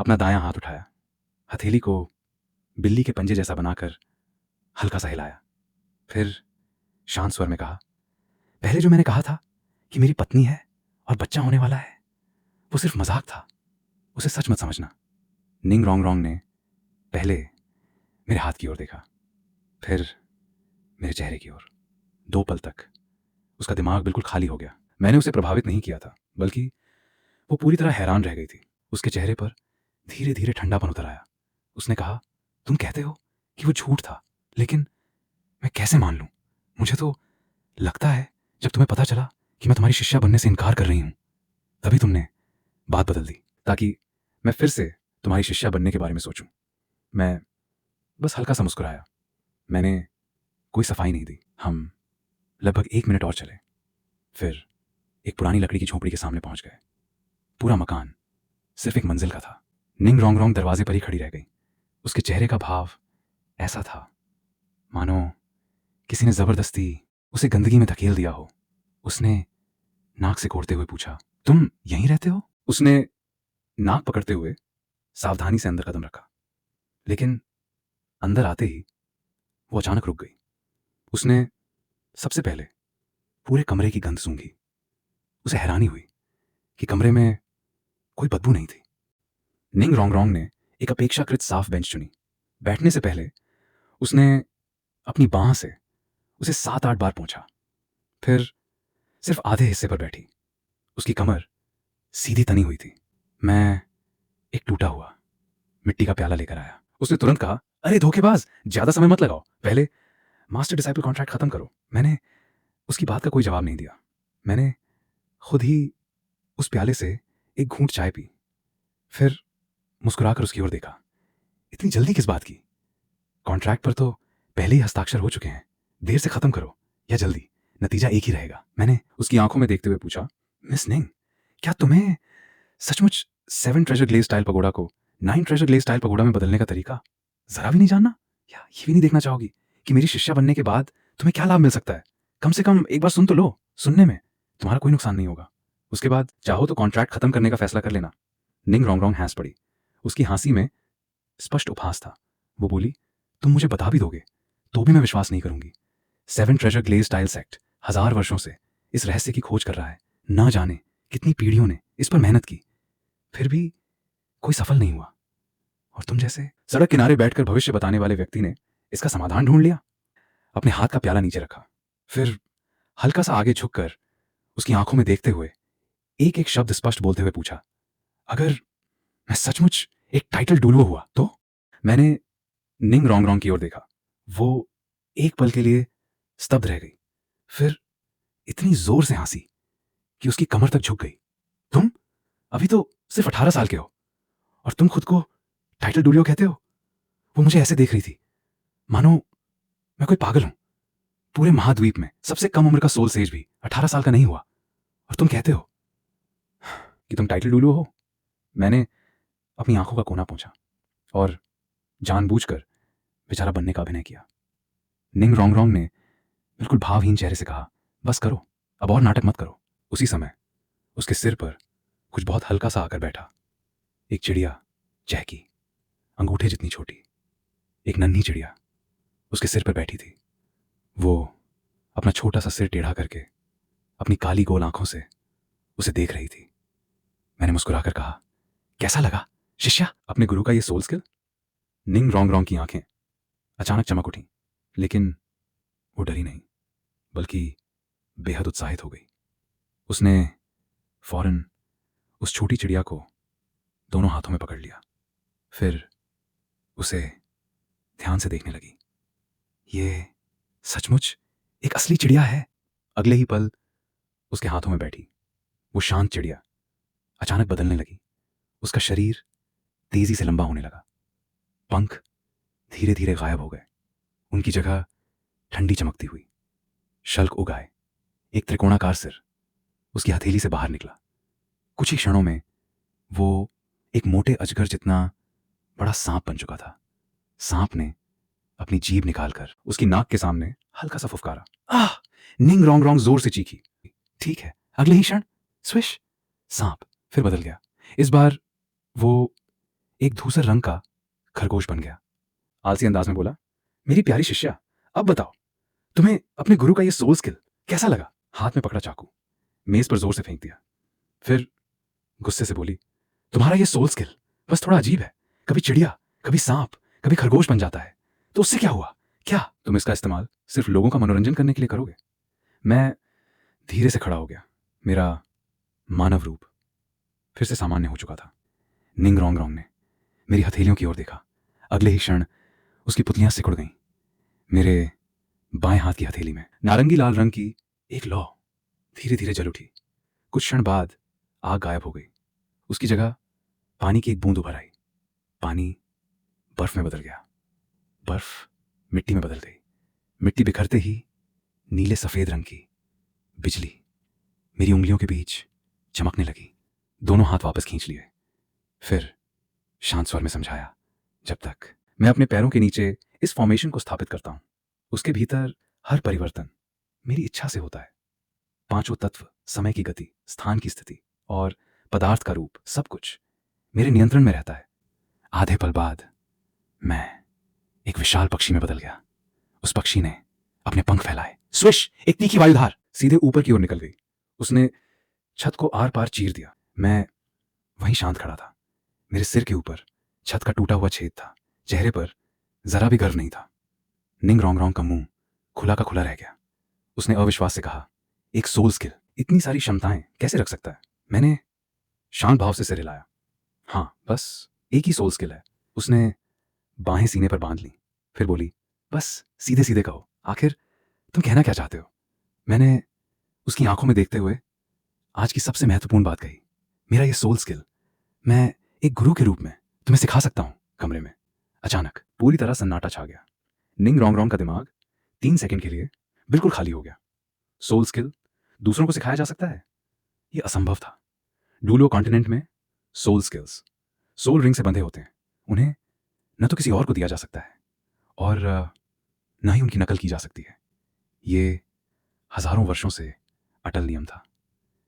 अपना दायां हाथ उठाया, हथेली को बिल्ली के पंजे जैसा बनाकर हल्का सा हिलाया, फिर शांत स्वर में कहा, पहले जो मैंने कहा था कि मेरी पत्नी है और बच्चा होने वाला है, वो सिर्फ मजाक था, उसे सच मत समझना। निंग रोंग रोंग ने पहले मेरे हाथ की ओर देखा, फिर मेरे चेहरे की ओर। 2 पल तक उसका दिमाग बिल्कुल खाली हो गया। मैंने उसे प्रभावित नहीं किया था, बल्कि वो पूरी तरह हैरान रह गई थी। उसके चेहरे पर धीरे धीरे ठंडापन उतर आया। उसने कहा, तुम कहते हो कि वो झूठ था, लेकिन मैं कैसे मान लूं? मुझे तो लगता है जब तुम्हें पता चला कि मैं तुम्हारी शिष्या बनने से इनकार कर रही हूं, तभी तुमने बात बदल दी, ताकि मैं फिर से तुम्हारी शिष्या बनने के बारे में सोचूं। मैं बस हल्का सा मुस्कुराया। मैंने कोई सफाई नहीं दी। हम लगभग 1 मिनट और चले, फिर एक पुरानी लकड़ी की झोपड़ी के सामने पहुंच गए। पूरा मकान सिर्फ एक मंजिल का था। निंग रोंग रोंग दरवाजे पर ही खड़ी रह गई। उसके चेहरे का भाव ऐसा था मानो किसी ने जबरदस्ती उसे गंदगी में धकेल दिया हो। उसने नाक से कोड़ते हुए पूछा, तुम यहीं रहते हो? उसने नाक पकड़ते हुए सावधानी से अंदर कदम रखा, लेकिन अंदर आते ही वो अचानक रुक गई। उसने सबसे पहले पूरे कमरे की गंध सूंघी। उसे हैरानी हुई कि कमरे में कोई बदबू नहीं थी। निंग रोंग रोंग ने एक अपेक्षाकृत साफ बेंच चुनी। बैठने से पहले उसने अपनी बांह से उसे 7-8 बार पोंछा, फिर सिर्फ आधे हिस्से पर बैठी। उसकी कमर सीधी तनी हुई थी। मैं एक टूटा हुआ मिट्टी का प्याला लेकर आया। उसने तुरंत कहा, अरे धोखेबाज, ज्यादा समय मत लगाओ, पहले मास्टर डिसाइपल कॉन्ट्रैक्ट खत्म करो। मैंने उसकी बात का कोई जवाब नहीं दिया। मैंने खुद ही उस प्याले से एक घूंट चाय पी, फिर मुस्कुराकर उसकी ओर देखा। इतनी जल्दी किस बात की? कॉन्ट्रैक्ट पर तो पहले ही हस्ताक्षर हो चुके हैं। देर से खत्म करो या जल्दी, नतीजा एक ही रहेगा। मैंने उसकी आंखों में देखते हुए पूछा, मिस निंग, क्या तुम्हें सचमुच 7 ट्रेजर ग्लेज स्टाइल पगोड़ा को 9 ट्रेजर ग्लेज स्टाइल पगोड़ा में बदलने का तरीका जरा भी नहीं जानना? या ये भी नहीं देखना चाहोगी कि मेरी शिष्या बनने के बाद तुम्हें क्या लाभ मिल सकता है? कम से कम एक बार सुन तो लो। सुनने में तुम्हारा कोई नुकसान नहीं होगा। उसके बाद चाहो तो कॉन्ट्रैक्ट खत्म करने का फैसला कर लेना। निंग रोंग रोंग हंस पड़ी। उसकी हंसी में स्पष्ट उपहास था। वो बोली, तुम मुझे बता भी दोगे तो भी मैं विश्वास नहीं करूंगी। 7 ट्रेजर ग्लेज स्टाइल सेक्ट 1000 वर्षों से इस रहस्य की खोज कर रहा है। ना जाने कितनी पीढ़ियों ने इस पर मेहनत की, फिर भी कोई सफल नहीं हुआ। और तुम जैसे सड़क किनारे बैठकर भविष्य बताने वाले व्यक्ति ने इसका समाधान ढूंढ लिया। अपने हाथ का प्याला नीचे रखा, फिर हल्का सा आगे झुककर उसकी आंखों में देखते हुए एक एक शब्द स्पष्ट बोलते हुए पूछा, अगर मैं सचमुच एक टाइटल डुलुओ हुआ तो? मैंने निंग रोंग रोंग की ओर देखा। वो एक पल के लिए स्तब्ध रह गई, फिर इतनी जोर से हंसी कि उसकी कमर तक झुक गई। तुम अभी तो सिर्फ 18 साल के हो और तुम खुद को टाइटल डुलियो कहते हो? वो मुझे ऐसे देख रही थी मानो मैं कोई पागल हूं। पूरे महाद्वीप में सबसे कम उम्र का सोल सेज भी 18 साल का नहीं हुआ, और तुम कहते हो कि तुम टाइटल डुलियो हो? मैंने अपनी आंखों का कोना पोंछा और जानबूझकर बेचारा बनने का अभिनय किया। निंग रोंग रोंग ने बिल्कुल भावहीन चेहरे से कहा, बस करो, अब और नाटक मत करो। उसी समय उसके सिर पर कुछ बहुत हल्का सा आकर बैठा। एक चिड़िया चहकी, अंगूठे जितनी छोटी, एक नन्ही चिड़िया उसके सिर पर बैठी थी। वो अपना छोटा सा सिर टेढ़ा करके अपनी काली गोल आंखों से उसे देख रही थी। मैंने मुस्कुराकर कहा, कैसा लगा शिष्या, अपने गुरु का ये सोल स्किल? निंग रोंग रोंग की आंखें अचानक चमक उठी, लेकिन वो डरी नहीं, बल्कि बेहद उत्साहित हो गई। उसने फौरन उस छोटी चिड़िया को दोनों हाथों में पकड़ लिया, फिर उसे ध्यान से देखने लगी। ये सचमुच एक असली चिड़िया है। अगले ही पल उसके हाथों में बैठी वो शांत चिड़िया अचानक बदलने लगी। उसका शरीर तेजी से लंबा होने लगा, पंख धीरे धीरे गायब हो गए, उनकी जगह ठंडी चमकती हुई शल्क उग आए। एक त्रिकोणाकार सिर उसकी हथेली से बाहर निकला। कुछ ही क्षणों में वो एक मोटे अजगर जितना बड़ा सांप बन चुका था। सांप ने अपनी जीभ निकालकर उसकी नाक के सामने हल्का सा फुफकारा। आह! निंग रोंग रोंग जोर से चीखी। ठीक है, अगले ही क्षण स्विश, सांप फिर बदल गया। इस बार वो एक धूसर रंग का खरगोश बन गया। आलसी अंदाज में बोला, मेरी प्यारी शिष्या, अब बताओ तुम्हें अपने गुरु का ये सोल स्किल कैसा लगा? हाथ में पकड़ा चाकू मेज पर जोर से फेंक दिया। फिर गुस्से से बोली, तुम्हारा ये सोल स्किल बस थोड़ा अजीब है। कभी चिड़िया, कभी सांप, कभी खरगोश बन जाता है, तो उससे क्या हुआ? क्या तुम इसका इस्तेमाल सिर्फ लोगों का मनोरंजन करने के लिए करोगे? मैं धीरे से खड़ा हो गया। मेरा मानव रूप फिर से सामान्य हो चुका था। निंग रोंग रोंग ने मेरी हथेलियों की ओर देखा। अगले ही क्षण उसकी पुतलियां सिकुड़ गईं। मेरे बाएं हाथ की हथेली में नारंगी लाल रंग की एक लौ धीरे धीरे जल उठी। कुछ क्षण बाद आग गायब हो गई। उसकी जगह पानी की एक बूंद उभर आई। पानी बर्फ में बदल गया। बर्फ मिट्टी में बदल गई। मिट्टी बिखरते ही नीले सफेद रंग की बिजली मेरी उंगलियों के बीच चमकने लगी। दोनों हाथ वापस खींच लिए। फिर शांत स्वर में समझाया, जब तक मैं अपने पैरों के नीचे इस फॉर्मेशन को स्थापित करता हूं, उसके भीतर हर परिवर्तन मेरी इच्छा से होता है। पांचों तत्व, समय की गति, स्थान की स्थिति और पदार्थ का रूप, सब कुछ मेरे नियंत्रण में रहता है। आधे पल बाद मैं एक विशाल पक्षी में बदल गया। उस पक्षी ने अपने पंख फैलाए। स्विश! एक तीखी वायुधार सीधे ऊपर की ओर निकल गई। उसने छत को आर पार चीर दिया। मैं वहीं शांत खड़ा था। मेरे सिर के ऊपर छत का टूटा हुआ छेद था। चेहरे पर जरा भी गर्व नहीं था। निंग रोंग रोंग का मुंह खुला का खुला रह गया। उसने अविश्वास से कहा, एक सोल स्किल इतनी सारी क्षमताएं कैसे रख सकता है? मैंने शांत भाव से सिर हिलाया। हाँ, बस एक ही सोल स्किल है। उसने बाहें सीने पर बांध ली। फिर बोली, बस सीधे सीधे कहो, आखिर तुम कहना क्या चाहते हो? मैंने उसकी आंखों में देखते हुए आज की सबसे महत्वपूर्ण बात कही, मेरा ये सोल स्किल मैं एक गुरु के रूप में तुम्हें सिखा सकता हूं। कमरे में अचानक पूरी तरह सन्नाटा छा गया। निंग रोंग रोंग का दिमाग 3 सेकंड के लिए बिल्कुल खाली हो गया। सोल स्किल दूसरों को सिखाया जा सकता है? यह असंभव था। डूलो कॉन्टिनेंट में सोल स्किल्स सोल रिंग से बंधे होते हैं। उन्हें न तो किसी और को दिया जा सकता है और न ही उनकी नकल की जा सकती है। ये हजारों वर्षों से अटल नियम था।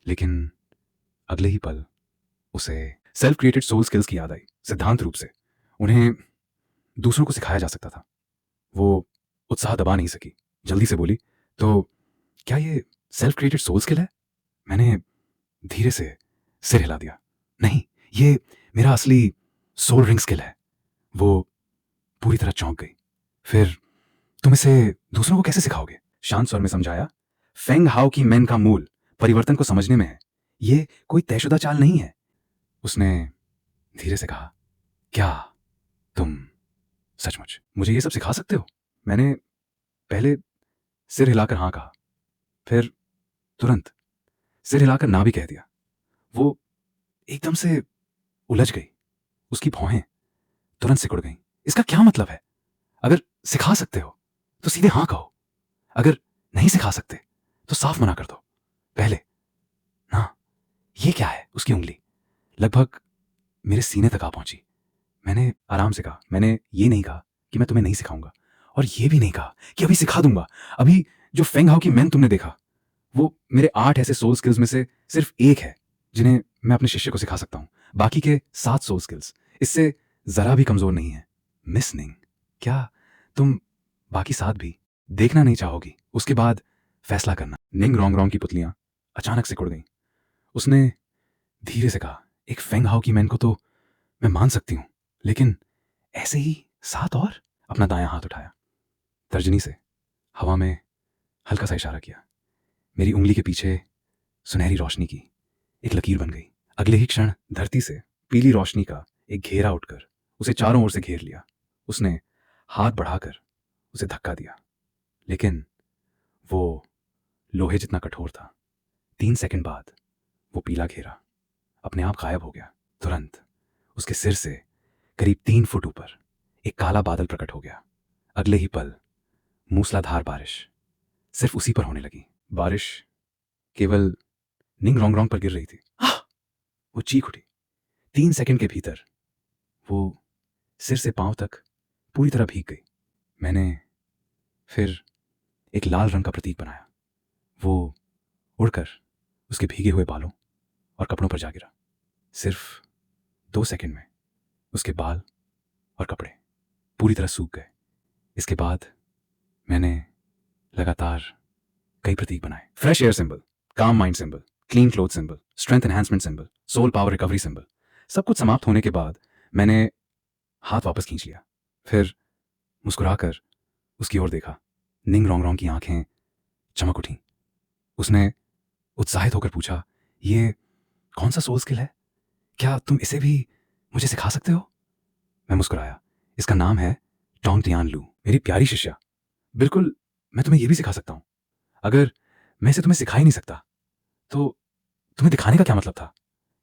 लेकिन अगले ही पल उसे सेल्फ क्रिएटेड सोल स्किल्स की याद आई। सिद्धांत रूप से उन्हें दूसरों को सिखाया जा सकता था। वो उत्साह दबा नहीं सकी। जल्दी से बोली, तो क्या ये सेल्फ क्रिएटेड सोल स्किल है? मैंने धीरे से सिर हिला दिया। नहीं, ये मेरा असली सोल रिंग स्किल है। वो पूरी तरह चौंक गई। फिर तुम इसे दूसरों को कैसे सिखाओगे? शांत स्वर में समझाया, फेंग हाओ की मैन का मूल परिवर्तन को समझने में है। ये कोई तयशुदा चाल नहीं है। उसने धीरे से कहा, क्या तुम सचमुच मुझे ये सब सिखा सकते हो? मैंने पहले सिर हिलाकर हाँ कहा, फिर तुरंत सिर हिलाकर ना भी कह दिया। वो एकदम से उलझ गई। उसकी भौहें तुरंत सिकुड़ गईं। इसका क्या मतलब है? अगर सिखा सकते हो तो सीधे हाँ कहो। अगर नहीं सिखा सकते तो साफ मना कर दो। पहले ना, ये क्या है? उसकी उंगली लगभग मेरे सीने तक आ पहुंची। मैंने आराम से कहा, मैंने ये नहीं कहा कि मैं तुम्हें नहीं सिखाऊंगा, और ये भी नहीं कहा कि अभी सिखा दूंगा। अभी जो फेंग हाओ की मैन तुमने देखा, वो मेरे 8 ऐसे सोल स्किल्स में से सिर्फ एक है जिन्हें मैं अपने शिष्य को सिखा सकता हूं। बाकी के 7 सोल स्किल्स इससे जरा भी कमजोर नहीं है। मिस निंग, क्या तुम बाकी 7 भी देखना नहीं चाहोगी? उसके बाद फैसला करना। निंग रोंग रोंग की पुतलियां अचानक सिकुड़ गईं। उसने धीरे से कहा, एक फेंग हाओ की मैन को तो मैं मान सकती हूं, लेकिन ऐसे ही 7 और? अपना दायां हाथ उठाया, तर्जनी से हवा में हल्का सा इशारा किया। मेरी उंगली के पीछे सुनहरी रोशनी की एक लकीर बन गई। अगले ही क्षण धरती से पीली रोशनी का एक घेरा उठकर उसे चारों ओर से घेर लिया। उसने हाथ बढ़ाकर उसे धक्का दिया, लेकिन वो लोहे जितना कठोर था। 3 सेकंड बाद वो पीला घेरा अपने आप गायब हो गया। तुरंत उसके सिर से करीब 3 फुट ऊपर एक काला बादल प्रकट हो गया। अगले ही पल मूसलाधार बारिश सिर्फ उसी पर होने लगी। बारिश केवल निंग रोंग रोंग पर गिर रही थी। आह! वो चीख उठी। 3 सेकंड के भीतर वो सिर से पांव तक पूरी तरह भीग गई। मैंने फिर एक लाल रंग का प्रतीक बनाया। वो उड़कर उसके भीगे हुए बालों और कपड़ों पर जा गिरा। सिर्फ 2 सेकंड में उसके बाल और कपड़े पूरी तरह सूख गए। इसके बाद मैंने लगातार कई प्रतीक बनाए। Fresh air symbol, calm mind symbol, clean cloth symbol, strength enhancement symbol, soul power recovery symbol. सब कुछ समाप्त होने के बाद मैंने हाथ वापस खींच लिया। फिर मुस्कुराकर उसकी ओर देखा। निंग रोंग की आंखें चमक उठी। उसने उत्साहित होकर पूछा, ये कौन सा सोल स्किल है? क्या तुम इसे भी मुझे सिखा सकते हो? मैं मुस्कुराया। इसका नाम है टोंग टियान लू। मेरी प्यारी शिष्या, बिल्कुल, मैं तुम्हें यह भी सिखा सकता हूं। अगर मैं इसे तुम्हें सिखा ही नहीं सकता तो तुम्हें दिखाने का क्या मतलब था?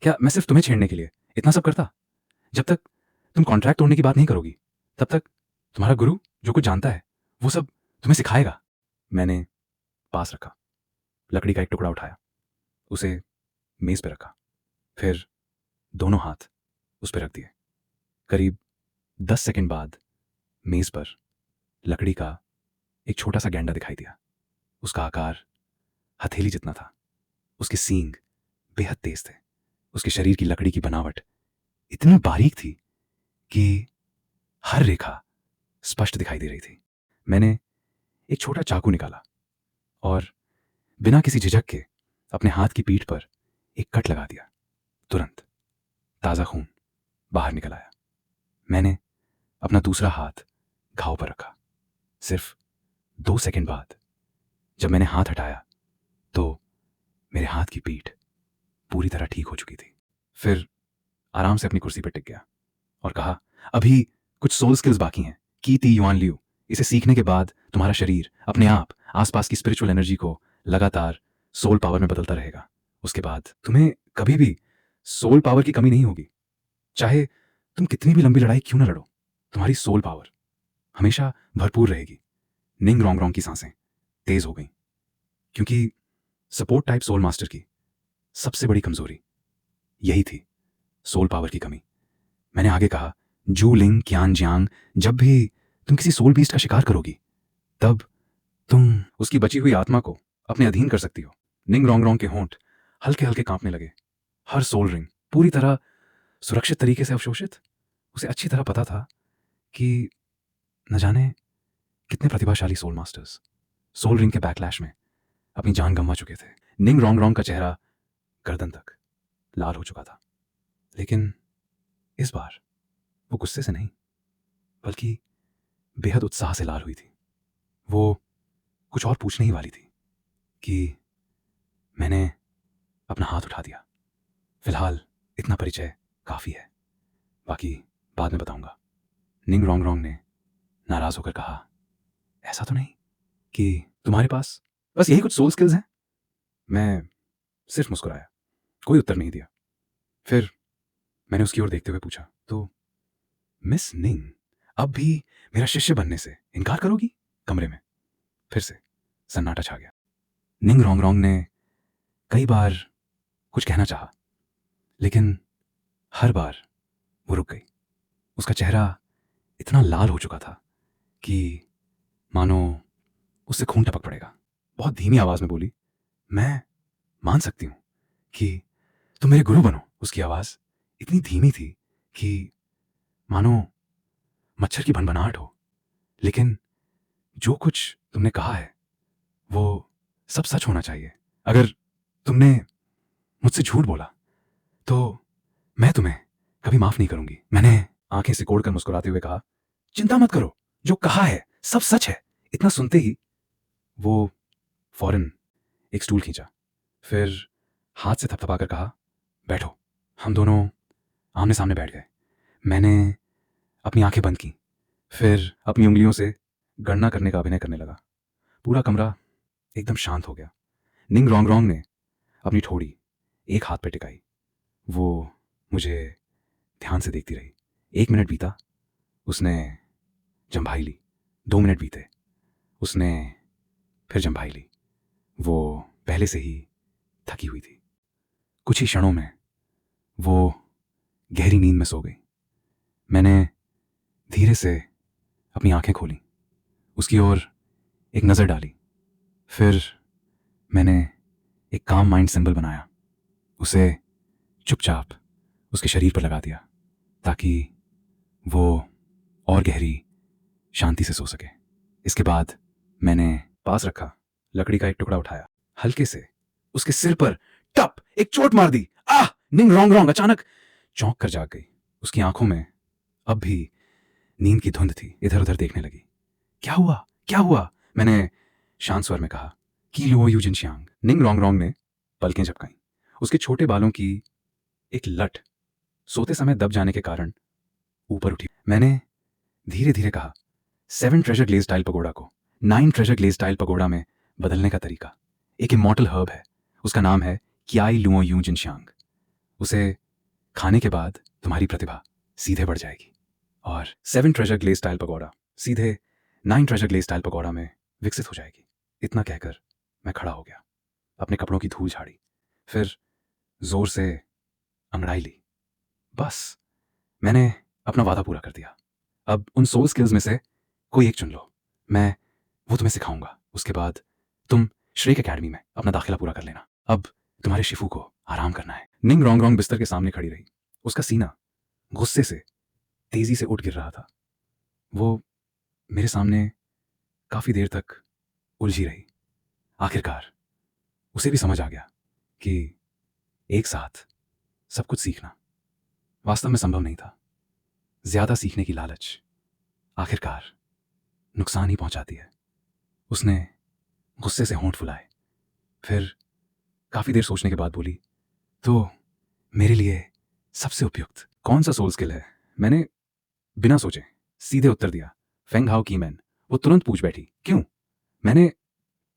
क्या मैं सिर्फ तुम्हें छेड़ने के लिए इतना सब करता? जब तक तुम कॉन्ट्रैक्ट तोड़ने की बात नहीं करोगी तब तक तुम्हारा गुरु जो कुछ जानता है वो सब तुम्हें सिखाएगा। मैंने पास रखा, लकड़ी का एक टुकड़ा उठाया, उसे मेज पर रखा, फिर दोनों हाथ उस पर रख दिए। करीब 10 सेकंड बाद मेज पर लकड़ी का एक छोटा सा गैंडा दिखाई दिया। उसका आकार हथेली जितना था। उसके सींग बेहद तेज थे। उसके शरीर की लकड़ी की बनावट इतनी बारीक थी कि हर रेखा स्पष्ट दिखाई दे रही थी। मैंने एक छोटा चाकू निकाला और बिना किसी झिझक के अपने हाथ की पीठ पर एक कट लगा दिया। तुरंत ताजा खून बाहर निकल आया। मैंने अपना दूसरा हाथ घाव पर रखा। सिर्फ 2 सेकंड बाद जब मैंने हाथ हटाया तो मेरे हाथ की पीठ पूरी तरह ठीक हो चुकी थी। फिर आराम से अपनी कुर्सी पर टिक गया और कहा, अभी कुछ सोल स्किल्स बाकी हैं। की ती युआन लियू। इसे सीखने के बाद तुम्हारा शरीर अपने आप आसपास की स्पिरिचुअल एनर्जी को लगातार सोल पावर में बदलता रहेगा। उसके बाद तुम्हें कभी भी सोल पावर की कमी नहीं होगी। चाहे तुम कितनी भी लंबी लड़ाई क्यों ना लड़ो, तुम्हारी सोल पावर हमेशा भरपूर रहेगी। निंग रोंग की सांसें तेज हो गईं, क्योंकि सपोर्ट टाइप सोल मास्टर की सबसे बड़ी कमजोरी यही थी, सोल पावर की कमी। मैंने आगे कहा, जू लिंग क्यान जियांग, जब भी तुम किसी सोल बीस्ट का शिकार करोगी तब तुम उसकी बची हुई आत्मा को अपने अधीन कर सकती हो। निंग रोंग के होंठ हल्के हल्के कांपने लगे। हर सोल रिंग पूरी तरह सुरक्षित तरीके से अवशोषित। उसे अच्छी तरह पता था कि न जाने कितने प्रतिभाशाली सोल मास्टर्स सोल रिंग के बैकलैश में अपनी जान गंवा चुके थे। निंग रोंग का चेहरा गर्दन तक लाल हो चुका था, लेकिन इस बार वो गुस्से से नहीं बल्कि बेहद उत्साह से लाल हुई थी। वो कुछ और पूछने ही वाली थी कि मैंने अपना हाथ उठा दिया। फिलहाल इतना परिचय काफी है, बाकी बाद में बताऊंगा। निंग रोंग ने नाराज होकर कहा, ऐसा तो नहीं कि तुम्हारे पास बस यही कुछ सोल स्किल्स हैं? मैं सिर्फ मुस्कुराया, कोई उत्तर नहीं दिया। फिर मैंने उसकी ओर देखते हुए पूछा, तो मिस निंग अब भी मेरा शिष्य बनने से इनकार करोगी? कमरे में फिर से सन्नाटा छा गया। निंग रोंग ने कई बार कुछ कहना चाहा, लेकिन हर बार वो रुक गई। उसका चेहरा इतना लाल हो चुका था कि मानो उससे खून टपक पड़ेगा। बहुत धीमी आवाज में बोली, मैं मान सकती हूं कि तुम मेरे गुरु बनो। उसकी आवाज इतनी धीमी थी कि मानो मच्छर की भनभनाहट हो, लेकिन जो कुछ तुमने कहा है वो सब सच होना चाहिए। अगर तुमने मुझसे झूठ बोला तो मैं तुम्हें कभी माफ नहीं करूंगी। मैंने आंखें सिकोड़कर मुस्कुराते हुए कहा, चिंता मत करो, जो कहा है सब सच है। इतना सुनते ही वो फौरन एक स्टूल खींचा, फिर हाथ से थपथपाकर कहा, बैठो। हम दोनों आमने सामने बैठ गए। मैंने अपनी आंखें बंद की, फिर अपनी उंगलियों से गणना करने का अभिनय करने लगा। पूरा कमरा एकदम शांत हो गया। निंग रोंग ने अपनी ठोड़ी एक हाथ पे टिकाई। वो मुझे ध्यान से देखती रही। 1 मिनट बीता, उसने जंभाई ली। 2 मिनट बीते, उसने फिर जंभाई ली। वो पहले से ही थकी हुई थी। कुछ ही क्षणों में वो गहरी नींद में सो गई। मैंने धीरे से अपनी आंखें खोली, उसकी ओर एक नज़र डाली। फिर मैंने एक काम माइंड सिंबल बनाया, उसे चुपचाप उसके शरीर पर लगा दिया ताकि वो और गहरी शांति से सो सके। इसके बाद मैंने पास रखा लकड़ी का एक टुकड़ा उठाया, हल्के से उसके सिर पर टप एक चोट मार दी। आह! निंग रोंग रोंग अचानक चौंक कर जाग गई। उसकी आंखों में अब भी नींद की धुंध थी। इधर उधर देखने लगी। क्या हुआ, क्या हुआ? मैंने शांत स्वर में कहा। की लुओ यू जिनश्यांग। निंग रोंग रोंग ने पलकें झपकाई। उसके छोटे बालों की एक लट सोते समय दब जाने के कारण ऊपर उठी। मैंने धीरे धीरे कहा, 7 ट्रेजर ग्लेज टाइल पगोड़ा को 9 ट्रेजर ग्लेज टाइल पगोड़ा में बदलने का तरीका एक इमॉर्टल हर्ब है। उसका नाम है क्याई लुओ यू जिनश्यांग। उसे खाने के बाद तुम्हारी प्रतिभा सीधे बढ़ जाएगी और 7 ट्रेजर ग्लेज स्टाइल पकौड़ा सीधे 9 ट्रेजर ग्लेज स्टाइल पकौड़ा में विकसित हो जाएगी। इतना कहकर मैं खड़ा हो गया, अपने कपड़ों की धूल झाड़ी, फिर जोर से अंगड़ाई ली। बस मैंने अपना वादा पूरा कर दिया। अब उन सोल स्किल्स में से कोई एक चुन लो, मैं वो तुम्हें सिखाऊंगा। उसके बाद तुम श्रेक एकेडमी में अपना दाखिला पूरा कर लेना। अब तुम्हारे शिफू को आराम करना है। निंग रोंग रोंग बिस्तर के सामने खड़ी रही। उसका सीना गुस्से से तेजी से उठ गिर रहा था। वो मेरे सामने काफी देर तक उलझी रही। आखिरकार उसे भी समझ आ गया कि एक साथ सब कुछ सीखना वास्तव में संभव नहीं था। ज्यादा सीखने की लालच आखिरकार नुकसान ही पहुंचाती है। उसने गुस्से से होंठ फुलाए, फिर काफी देर सोचने के बाद बोली, तो मेरे लिए सबसे उपयुक्त कौन सा सोल स्किल है? मैंने बिना सोचे सीधे उत्तर दिया, फेंग हाओ की मैन। वो तुरंत पूछ बैठी, क्यों? मैंने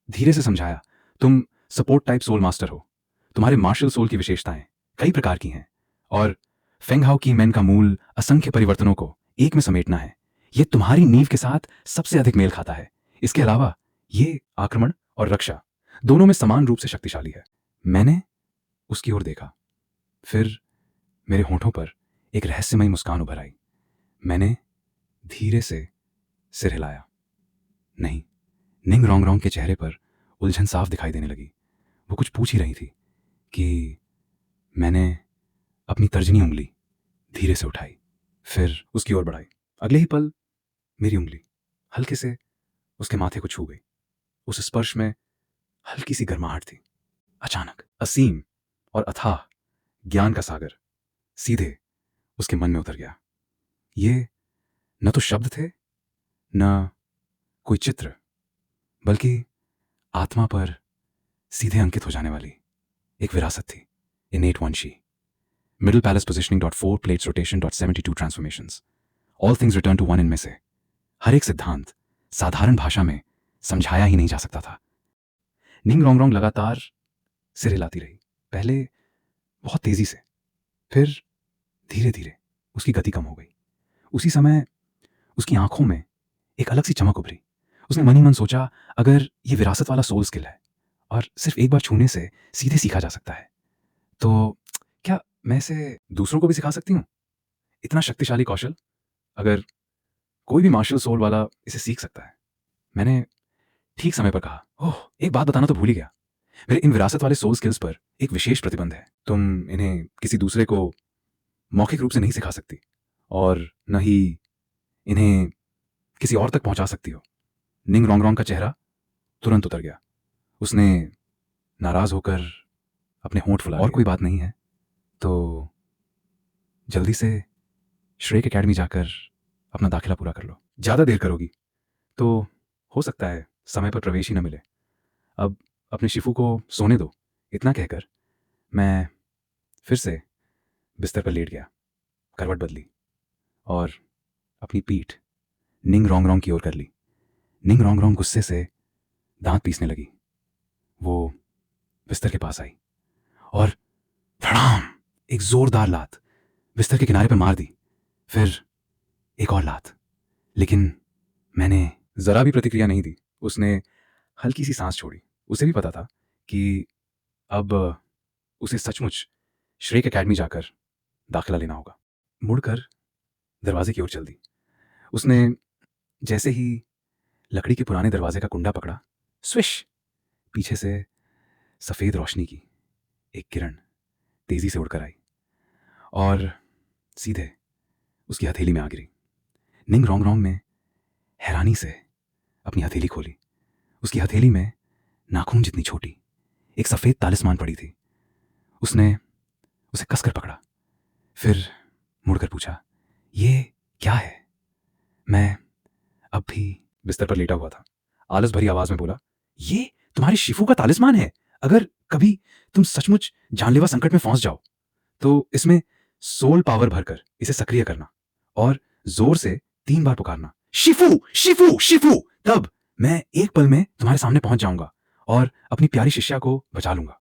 धीरे से समझाया, तुम सपोर्ट टाइप सोल मास्टर हो। तुम्हारे मार्शल सोल की विशेषताएं कई प्रकार की हैं और फेंग हाओ की मैन का मूल असंख्य परिवर्तनों को एक में समेटना है। यह तुम्हारी नींव के साथ सबसे अधिक मेल खाता है। इसके अलावा ये आक्रमण और रक्षा दोनों में समान रूप से शक्तिशाली है। मैंने उसकी ओर देखा, फिर मेरे होठों पर एक रहस्यमयी मुस्कान उभर आई। मैंने धीरे से सिर हिलाया। नहीं, निंग रोंग रोंग के चेहरे पर उलझन साफ दिखाई देने लगी। वो कुछ पूछ ही रही थी कि मैंने अपनी तर्जनी उंगली धीरे से उठाई, फिर उसकी ओर बढ़ाई। अगले ही पल मेरी उंगली हल्के से उसके माथे को छू गई। उस स्पर्श में हल्की सी गर्माहट थी। अचानक असीम और अथाह ज्ञान का सागर सीधे उसके मन में उतर गया। ये न तो शब्द थे, न कोई चित्र, बल्कि आत्मा पर सीधे अंकित हो जाने वाली एक विरासत थी। innate Banshi, middle palace positioning.4 plates rotation.72 transformations, all things return to one इनमें से हर एक सिद्धांत साधारण भाषा में समझाया ही नहीं जा सकता था। निंग रोंग रोंग लगातार सिर हिलाती रही, पहले बहुत तेजी से, फिर धीरे धीरे उसकी गति कम हो गई। उसी समय उसकी आंखों में एक अलग सी चमक उभरी। उसने मन ही मन सोचा, अगर ये विरासत वाला सोल स्किल है और सिर्फ एक बार छूने से सीधे सीखा जा सकता है, तो क्या मैं इसे दूसरों को भी सिखा सकती हूँ? इतना शक्तिशाली कौशल अगर कोई भी मार्शल सोल वाला इसे सीख सकता है। मैंने ठीक समय पर कहा, ओह, एक बात बताना तो भूल ही गया। मेरे इन विरासत वाले सोल स्किल्स पर एक विशेष प्रतिबंध है। तुम इन्हें किसी दूसरे को मौखिक रूप से नहीं सिखा सकती और न ही इन्हें किसी और तक पहुंचा सकती हो। निंग रोंग रोंग का चेहरा तुरंत उतर गया। उसने नाराज होकर अपने होंठ फुला लिए। और कोई बात नहीं है तो जल्दी से श्रेक एकेडमी जाकर अपना दाखिला पूरा कर लो। ज्यादा देर करोगी तो हो सकता है समय पर प्रवेश ही न मिले। अब अपने शिफू को सोने दो। इतना कहकर मैं फिर से बिस्तर पर लेट गया, करवट बदली और अपनी पीठ निंग रोंग रोंग की ओर कर ली। निंग रोंग रोंग गुस्से से दांत पीसने लगी। वो बिस्तर के पास आई और धड़ाम एक जोरदार लात बिस्तर के किनारे पर मार दी, फिर एक और लात। लेकिन मैंने जरा भी प्रतिक्रिया नहीं दी। उसने हल्की सी सांस छोड़ी। उसे भी पता था कि अब उसे सचमुच श्रेक एकेडमी जाकर दाखिला लेना होगा। मुड़कर दरवाजे की ओर चल दी। उसने जैसे ही लकड़ी के पुराने दरवाजे का कुंडा पकड़ा, स्विश, पीछे से सफेद रोशनी की एक किरण तेजी से उड़कर आई और सीधे उसकी हथेली में आ गिरी। निंग रोंगरोंग ने हैरानी से अपनी हथेली खोली। उसकी हथेली में नाखून जितनी छोटी एक सफेद तालिस्मान पड़ी थी। उसने उसे कसकर पकड़ा, फिर मुड़कर पूछा, ये क्या है? मैं अब भी बिस्तर पर लेटा हुआ था। आलस भरी आवाज में बोला, ये तुम्हारे शिफू का तालिस्मान है। अगर कभी तुम सचमुच जानलेवा संकट में फंस जाओ तो इसमें सोल पावर भरकर इसे सक्रिय करना और जोर से 3 बार पुकारना, शिफू शिफू शिफू। तब मैं एक पल में तुम्हारे सामने पहुंच जाऊंगा और अपनी प्यारी शिष्या को बचा लूंगा।